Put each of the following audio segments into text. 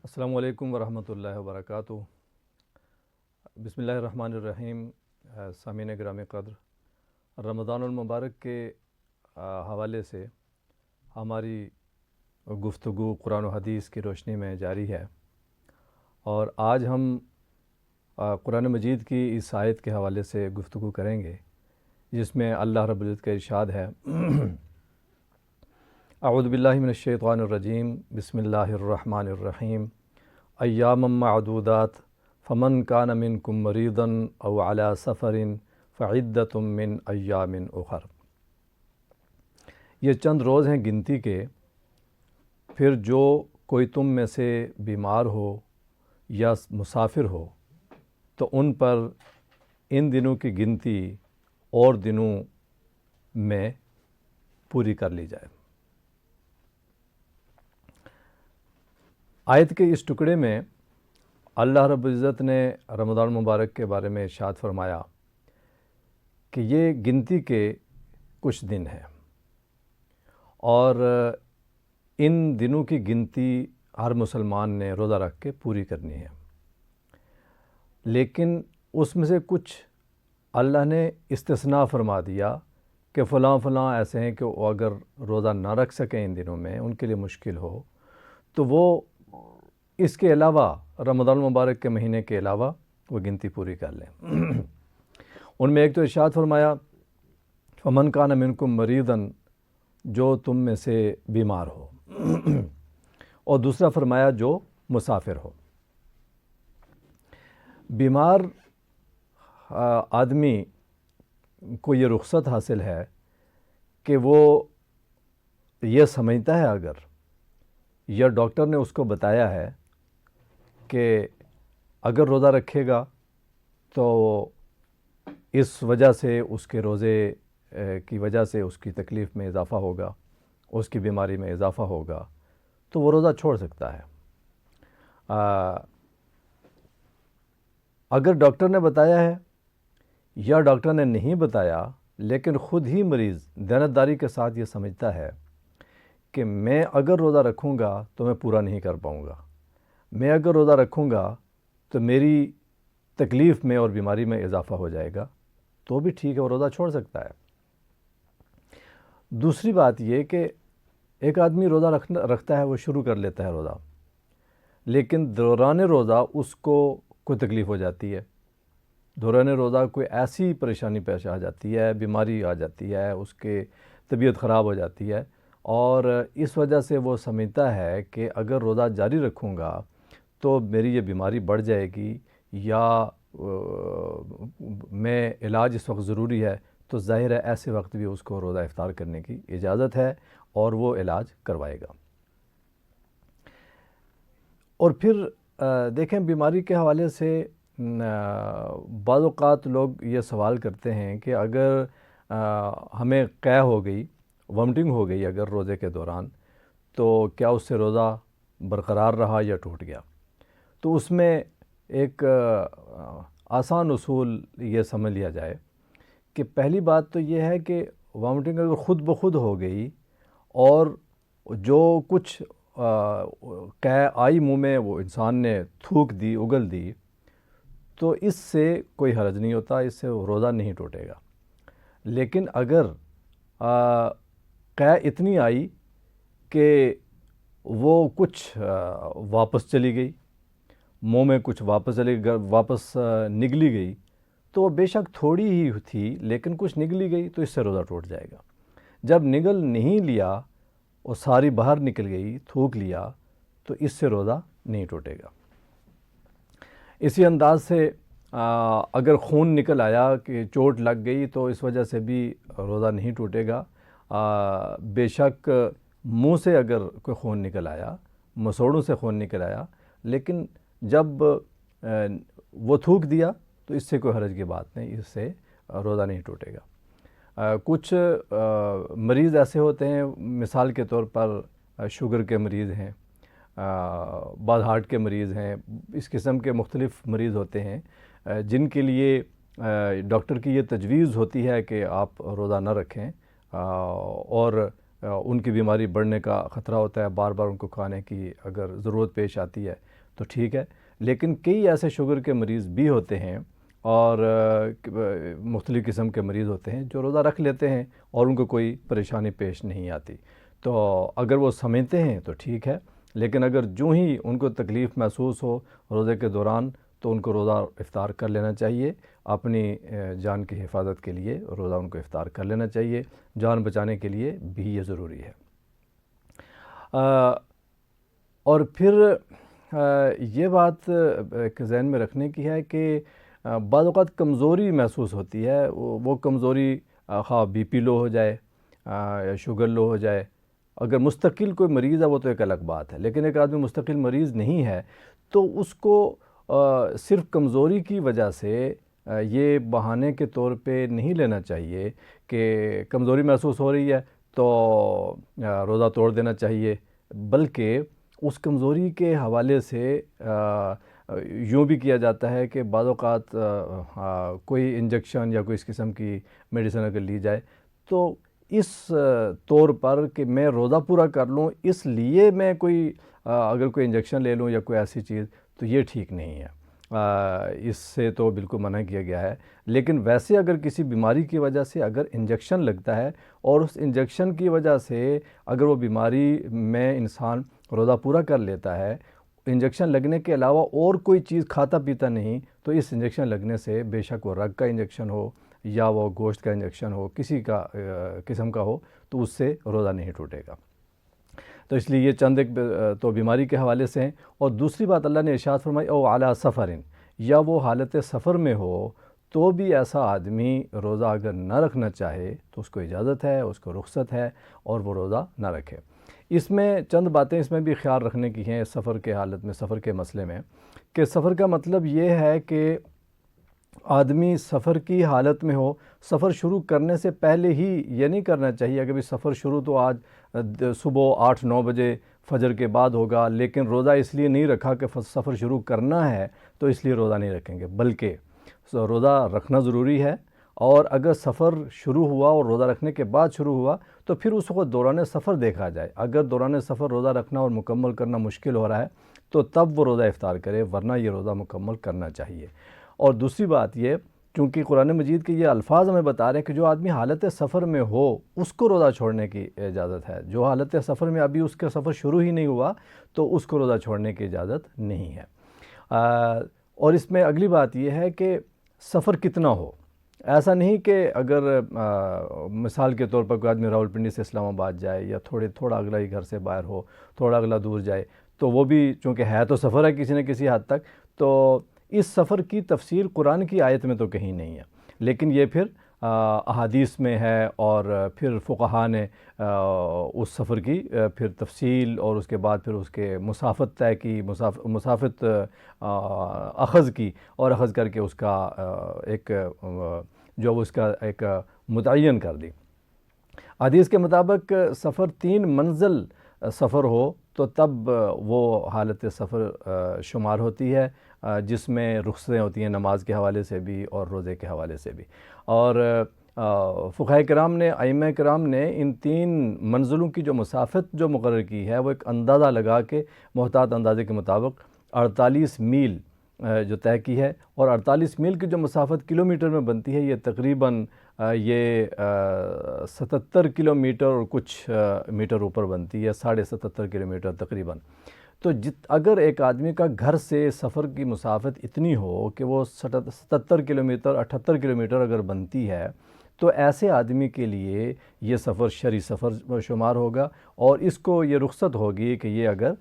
السلام علیکم ورحمۃ اللہ وبرکاتہ۔ بسم اللہ الرحمن الرحیم۔ سامعین گرامی قدر، رمضان المبارک کے حوالے سے ہماری گفتگو قرآن و حدیث کی روشنی میں جاری ہے، اور آج ہم قرآن مجید کی اس آیت کے حوالے سے گفتگو کریں گے جس میں اللہ رب العزت کا ارشاد ہے اعوذ باللہ من الشیطان الرجیم، بسم اللہ الرحمن الرحیم۔ ایاما معدودات فمن کان منکم مریضا او علی سفر فعدۃ من ایام اخر۔ یہ چند روز ہیں گنتی کے، پھر جو کوئی تم میں سے بیمار ہو یا مسافر ہو تو ان پر ان دنوں کی گنتی اور دنوں میں پوری کر لی جائے۔ آیت کے اس ٹکڑے میں اللہ رب العزت نے رمضان مبارک کے بارے میں ارشاد فرمایا کہ یہ گنتی کے کچھ دن ہیں، اور ان دنوں کی گنتی ہر مسلمان نے روزہ رکھ کے پوری کرنی ہے، لیکن اس میں سے کچھ اللہ نے استثناء فرما دیا کہ فلاں فلاں ایسے ہیں کہ وہ اگر روزہ نہ رکھ سکیں ان دنوں میں، ان کے لیے مشکل ہو، تو وہ اس کے علاوہ رمضان مبارک کے مہینے کے علاوہ وہ گنتی پوری کر لیں۔ ان میں ایک تو ارشاد فرمایا فمن کان منکم مریضا، جو تم میں سے بیمار ہو، اور دوسرا فرمایا جو مسافر ہو۔ بیمار آدمی کو یہ رخصت حاصل ہے کہ وہ یہ سمجھتا ہے، اگر یا ڈاکٹر نے اس کو بتایا ہے کہ اگر روزہ رکھے گا تو اس وجہ سے اس کے روزے کی وجہ سے اس کی تکلیف میں اضافہ ہوگا، اس کی بیماری میں اضافہ ہوگا، تو وہ روزہ چھوڑ سکتا ہے۔ اگر ڈاکٹر نے بتایا ہے یا ڈاکٹر نے نہیں بتایا، لیکن خود ہی مریض دیانتداری کے ساتھ یہ سمجھتا ہے کہ میں اگر روزہ رکھوں گا تو میں پورا نہیں کر پاؤں گا، میں اگر روزہ رکھوں گا تو میری تکلیف میں اور بیماری میں اضافہ ہو جائے گا، تو بھی ٹھیک ہے، وہ روزہ چھوڑ سکتا ہے۔ دوسری بات یہ کہ ایک آدمی روزہ رکھتا ہے، وہ شروع کر لیتا ہے روزہ، لیکن دوران روزہ اس کو کوئی تکلیف ہو جاتی ہے، دوران روزہ کوئی ایسی پریشانی پیش آ جاتی ہے، بیماری آ جاتی ہے، اس کے طبیعت خراب ہو جاتی ہے، اور اس وجہ سے وہ سمجھتا ہے کہ اگر روزہ جاری رکھوں گا تو میری یہ بیماری بڑھ جائے گی، یا میں علاج اس وقت ضروری ہے، تو ظاہر ہے ایسے وقت بھی اس کو روزہ افطار کرنے کی اجازت ہے اور وہ علاج کروائے گا۔ اور پھر دیکھیں، بیماری کے حوالے سے بعض اوقات لوگ یہ سوال کرتے ہیں کہ اگر ہمیں قے ہو گئی، وامٹنگ ہو گئی اگر روزے کے دوران، تو کیا اس سے روزہ برقرار رہا یا ٹوٹ گیا؟ تو اس میں ایک آسان اصول یہ سمجھ لیا جائے کہ پہلی بات تو یہ ہے کہ وامٹنگ اگر خود بخود ہو گئی اور جو کچھ قے آئی منہ میں وہ انسان نے تھوک دی، اگل دی، تو اس سے کوئی حرج نہیں ہوتا، اس سے روزہ نہیں ٹوٹے گا۔ لیکن اگر قے اتنی آئی کہ وہ کچھ واپس چلی گئی، منہ میں کچھ واپس نگلی گئی، تو وہ بے شک تھوڑی ہی تھی لیکن کچھ نگلی گئی، تو اس سے روزہ ٹوٹ جائے گا۔ جب نگل نہیں لیا اور ساری باہر نکل گئی، تھوک لیا، تو اس سے روزہ نہیں ٹوٹے گا۔ اسی انداز سے اگر خون نکل آیا کہ چوٹ لگ گئی، تو اس وجہ سے بھی روزہ نہیں ٹوٹے گا۔ بے شک منہ سے اگر کوئی خون نکل آیا، مسوڑوں سے خون نکل آیا، لیکن جب وہ تھوک دیا تو اس سے کوئی حرج کی بات نہیں، اس سے روزہ نہیں ٹوٹے گا۔ کچھ مریض ایسے ہوتے ہیں، مثال کے طور پر شوگر کے مریض ہیں، بعض ہارٹ کے مریض ہیں، اس قسم کے مختلف مریض ہوتے ہیں جن کے لیے ڈاکٹر کی یہ تجویز ہوتی ہے کہ آپ روزہ نہ رکھیں، اور ان کی بیماری بڑھنے کا خطرہ ہوتا ہے، بار بار ان کو کھانے کی اگر ضرورت پیش آتی ہے تو ٹھیک ہے، لیکن کئی ایسے شوگر کے مریض بھی ہوتے ہیں اور مختلف قسم کے مریض ہوتے ہیں جو روزہ رکھ لیتے ہیں اور ان کو کوئی پریشانی پیش نہیں آتی، تو اگر وہ سمجھتے ہیں تو ٹھیک ہے، لیکن اگر جو ہی ان کو تکلیف محسوس ہو روزے کے دوران تو ان کو روزہ افطار کر لینا چاہیے، اپنی جان کی حفاظت کے لیے روزہ ان کو افطار کر لینا چاہیے، جان بچانے کے لیے بھی یہ ضروری ہے۔ اور پھر یہ بات ایک ذہن میں رکھنے کی ہے کہ بعض اوقات کمزوری محسوس ہوتی ہے، وہ کمزوری خواہ بی پی لو ہو جائے یا شوگر لو ہو جائے، اگر مستقل کوئی مریض ہے وہ تو ایک الگ بات ہے، لیکن ایک آدمی مستقل مریض نہیں ہے تو اس کو صرف کمزوری کی وجہ سے یہ بہانے کے طور پہ نہیں لینا چاہیے کہ کمزوری محسوس ہو رہی ہے تو روزہ توڑ دینا چاہیے، بلکہ اس کمزوری کے حوالے سے یوں بھی کیا جاتا ہے کہ بعض اوقات کوئی انجیکشن یا کوئی اس قسم کی میڈیسن اگر لی جائے تو اس طور پر کہ میں روزہ پورا کر لوں اس لیے میں کوئی اگر کوئی انجیکشن لے لوں یا کوئی ایسی چیز تو یہ ٹھیک نہیں ہے، اس سے تو بالکل منع کیا گیا ہے۔ لیکن ویسے اگر کسی بیماری کی وجہ سے اگر انجیکشن لگتا ہے اور اس انجیکشن کی وجہ سے اگر وہ بیماری میں انسان روزہ پورا کر لیتا ہے، انجیکشن لگنے کے علاوہ اور کوئی چیز کھاتا پیتا نہیں، تو اس انجیکشن لگنے سے بے شک وہ رگ کا انجیکشن ہو یا وہ گوشت کا انجیکشن ہو، کسی کا قسم کا ہو، تو اس سے روزہ نہیں ٹوٹے گا۔ تو اس لیے یہ چند ایک تو بیماری کے حوالے سے ہیں، اور دوسری بات اللہ نے ارشاد فرمائی او علی سفرن، یا وہ حالت سفر میں ہو تو بھی ایسا آدمی روزہ اگر نہ رکھنا چاہے تو اس کو اجازت ہے، اس کو رخصت ہے اور وہ روزہ نہ رکھے۔ اس میں چند باتیں اس میں بھی خیال رکھنے کی ہیں سفر کے حالت میں، سفر کے مسئلے میں، کہ سفر کا مطلب یہ ہے کہ آدمی سفر کی حالت میں ہو، سفر شروع کرنے سے پہلے ہی یہ نہیں کرنا چاہیے اگر بھی سفر شروع تو آج صبح 8-9 بجے فجر کے بعد ہوگا، لیکن روزہ اس لیے نہیں رکھا کہ سفر شروع کرنا ہے تو اس لیے روزہ نہیں رکھیں گے، بلکہ روزہ رکھنا ضروری ہے، اور اگر سفر شروع ہوا اور روزہ رکھنے کے بعد شروع ہوا تو پھر اس وقت دوران سفر دیکھا جائے، اگر دوران سفر روزہ رکھنا اور مکمل کرنا مشکل ہو رہا ہے تو تب وہ روزہ افطار کرے، ورنہ یہ روزہ مکمل کرنا چاہیے۔ اور دوسری بات یہ، چونکہ قرآن مجید کے یہ الفاظ ہمیں بتا رہے ہیں کہ جو آدمی حالت سفر میں ہو اس کو روزہ چھوڑنے کی اجازت ہے، جو حالت سفر میں ابھی اس کا سفر شروع ہی نہیں ہوا تو اس کو روزہ چھوڑنے کی اجازت نہیں ہے۔ اور اس میں اگلی بات یہ ہے کہ سفر کتنا ہو، ایسا نہیں کہ اگر مثال کے طور پر کوئی آدمی راولپنڈی سے اسلام آباد جائے یا تھوڑا اگلا ہی گھر سے باہر ہو، تھوڑا اگلا دور جائے، تو وہ بھی چونکہ ہے تو سفر ہے کسی نہ کسی حد تک، تو اس سفر کی تفصیل قرآن کی آیت میں تو کہیں نہیں ہے، لیکن یہ پھر احادیث میں ہے، اور پھر فقہا نے اس سفر کی پھر تفصیل اور اس کے بعد پھر اس کے مسافت طے کی، مسافت اخذ کی، اور اخذ کر کے اس کا ایک جو اس کا ایک متعین کر دی۔ حدیث کے مطابق سفر 3 منزل سفر ہو تو تب وہ حالت سفر شمار ہوتی ہے، جس میں رخصتیں ہوتی ہیں نماز کے حوالے سے بھی اور روزے کے حوالے سے بھی۔ اور فقہاء کرام نے، ائمہ کرام نے ان 3 منزلوں کی جو مسافت جو مقرر کی ہے وہ ایک اندازہ لگا کے محتاط اندازے کے مطابق 48 میل جو طے کی ہے، اور 48 میل کی جو مسافت کلومیٹر میں بنتی ہے یہ تقریباً یہ 77 کلومیٹر اور کچھ میٹر اوپر بنتی ہے، 77.5 کلومیٹر تقریباً۔ تو اگر ایک آدمی کا گھر سے سفر کی مسافت اتنی ہو کہ وہ 77 کلومیٹر 78 کلومیٹر اگر بنتی ہے تو ایسے آدمی کے لیے یہ سفر شرعی سفر شمار ہوگا، اور اس کو یہ رخصت ہوگی کہ یہ اگر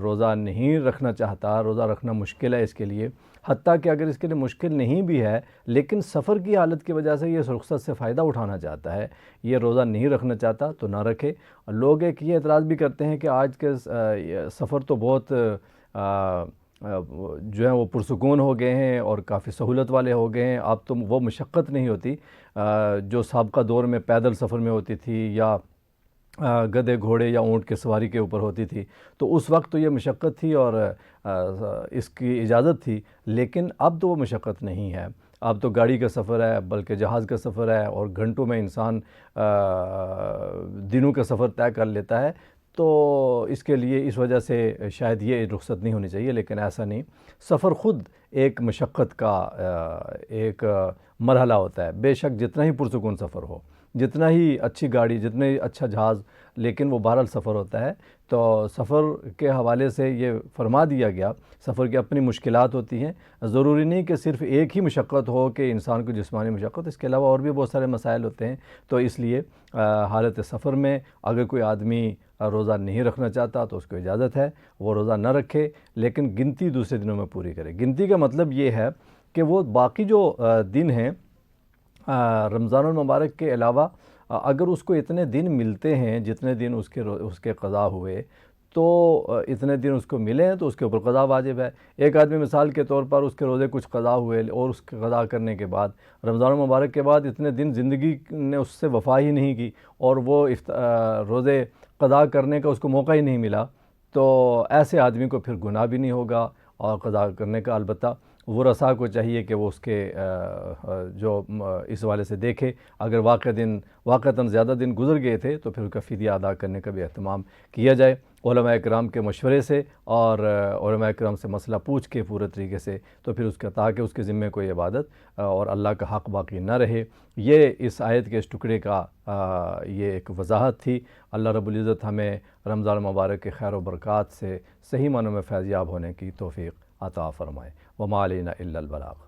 روزہ نہیں رکھنا چاہتا، روزہ رکھنا مشکل ہے اس کے لیے، حتیٰ کہ اگر اس کے لیے مشکل نہیں بھی ہے لیکن سفر کی حالت کی وجہ سے یہ رخصت سے فائدہ اٹھانا چاہتا ہے، یہ روزہ نہیں رکھنا چاہتا تو نہ رکھے۔ لوگ ایک یہ اعتراض بھی کرتے ہیں کہ آج کے سفر تو بہت جو ہیں وہ پرسکون ہو گئے ہیں اور کافی سہولت والے ہو گئے ہیں، اب تو وہ مشقت نہیں ہوتی جو سابقہ دور میں پیدل سفر میں ہوتی تھی یا گدھے گھوڑے یا اونٹ کے سواری کے اوپر ہوتی تھی، تو اس وقت تو یہ مشقت تھی اور اس کی اجازت تھی، لیکن اب تو وہ مشقت نہیں ہے۔ اب تو گاڑی کا سفر ہے بلکہ جہاز کا سفر ہے، اور گھنٹوں میں انسان دنوں کا سفر طے کر لیتا ہے۔ تو اس کے لیے اس وجہ سے شاید یہ رخصت نہیں ہونی چاہیے، لیکن ایسا نہیں۔ سفر خود ایک مشقت کا ایک مرحلہ ہوتا ہے، بے شک جتنا ہی پرسکون سفر ہو، جتنا ہی اچھی گاڑی، جتنا ہی اچھا جہاز، لیکن وہ بہرحال سفر ہوتا ہے۔ تو سفر کے حوالے سے یہ فرما دیا گیا، سفر کی اپنی مشکلات ہوتی ہیں، ضروری نہیں کہ صرف ایک ہی مشقت ہو کہ انسان کو جسمانی مشقت، اس کے علاوہ اور بھی بہت سارے مسائل ہوتے ہیں۔ تو اس لیے حالت سفر میں اگر کوئی آدمی روزہ نہیں رکھنا چاہتا تو اس کو اجازت ہے وہ روزہ نہ رکھے، لیکن گنتی دوسرے دنوں میں پوری کرے۔ گنتی کا مطلب یہ ہے کہ وہ باقی جو دن ہیں رمضان المبارک کے علاوہ، اگر اس کو اتنے دن ملتے ہیں جتنے دن اس کے قضا ہوئے، تو اتنے دن اس کو ملے ہیں تو اس کے اوپر قضا واجب ہے۔ ایک آدمی مثال کے طور پر اس کے روزے کچھ قضا ہوئے اور اس کے قضا کرنے کے بعد رمضان المبارک کے بعد اتنے دن زندگی نے اس سے وفا ہی نہیں کی اور وہ روزے قضا کرنے کا اس کو موقع ہی نہیں ملا، تو ایسے آدمی کو پھر گناہ بھی نہیں ہوگا اور قضا کرنے کا۔ البتہ وہ رسا کو چاہیے کہ وہ اس کے جو اس والے سے دیکھے، اگر واقعتاً زیادہ دن گزر گئے تھے تو پھر اس کا فدیہ ادا کرنے کا بھی اہتمام کیا جائے علماء کرام کے مشورے سے، اور علماء کرام سے مسئلہ پوچھ کے پورے طریقے سے، تو پھر اس کا تاکہ اس کے ذمے کوئی عبادت اور اللہ کا حق باقی نہ رہے۔ یہ اس آیت کے اس ٹکڑے کا یہ ایک وضاحت تھی۔ اللہ رب العزت ہمیں رمضان المبارک کے خیر و برکات سے صحیح معنوں میں فیض یاب ہونے کی توفیق عطا فرمائے۔ وما علینا الا البلاغ۔